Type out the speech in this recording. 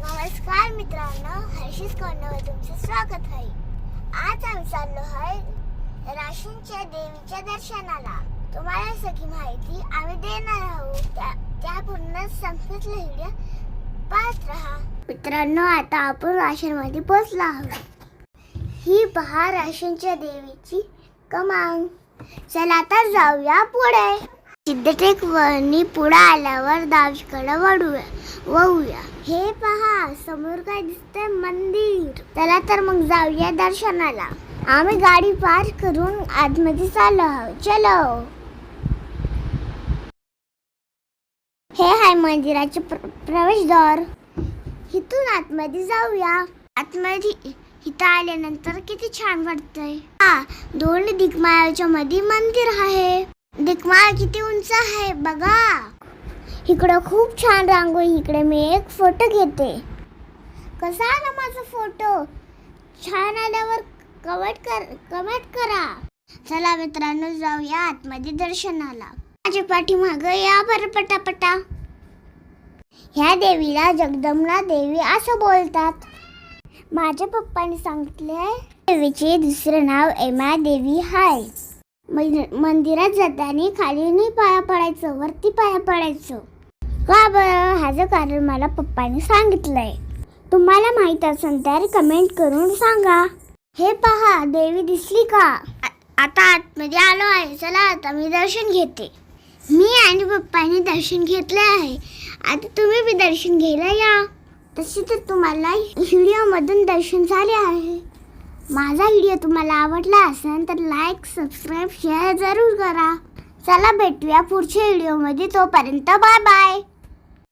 नमस्कार मित्रांनो, हर्षिस कोंडवर तुमचे स्वागत आहे. आज आम्ही चाललो आहे राशींच्या देवीच्या दर्शनाला. तुम्हाला सगळी माहिती आम्ही देणार आहोत. त्या पूर्ण संस्कृत लिहिल्या पाहत रहा. मित्रांनो, आता आपण राशींमध्ये पोहोचलो आहोत. ही पहा राशींच्या देवीची कमान. चला आता जाऊया पुढे. सिद्धटेक वरनी पुढे आल्यावर डावीकडे वळूया. हे पहा, समोर काय दिसतंय? मंदिर. चला तर मग जाऊया दर्शनाला. आम्ही गाडी पार्क करून आतमध्ये चाललो आहोत. चलो. हे आहे मंदिराचे प्रवेशद्वार. इथून आतमध्ये जाऊया. आतमध्ये इथं आल्यानंतर किती छान वाटतंय. दोन दिग्माळाच्या मध्ये मंदिर आहे. दिग्माळ किती उंच आहे बघा. इकडं खूप छान रांगोळी. इकडे मी एक फोटो घेते. कसा आला माझा फोटो? छान आल्यावर कमेंट करा. चला मित्रांनो, जाऊया आतमध्ये दर्शनाला. माझ्या पाठीमागं या बरं पटापटा. ह्या देवीला जगदंबा देवी असं बोलतात. माझ्या पप्पाने सांगितले देवीचे दुसरे नाव एमा देवी आहे. मंदिरात जाताना खाली नाही पाया पडायचं, वरती पाया पडायचं. का बरं? ह्याचं कारण मला पप्पाने सांगितलंय. तुम्हाला माहित असेल तर कमेंट करून सांगा. हे पहा, देवी दिसली का? आता आतमध्ये आलो आहे. चला आता मी दर्शन घेते. मी आणि पप्पाने दर्शन घेतले आहे. आता तुम्ही बी दर्शन घ्यायला या. तसे तर तुम्हाला व्हिडिओमधून दर्शन झाले आहे. माझा व्हिडिओ तुम्हाला आवडला असेल तर लाईक, सबस्क्राईब, शेअर जरूर करा. चला भेटूया पुढच्या व्हिडिओमध्ये. तोपर्यंत बाय बाय.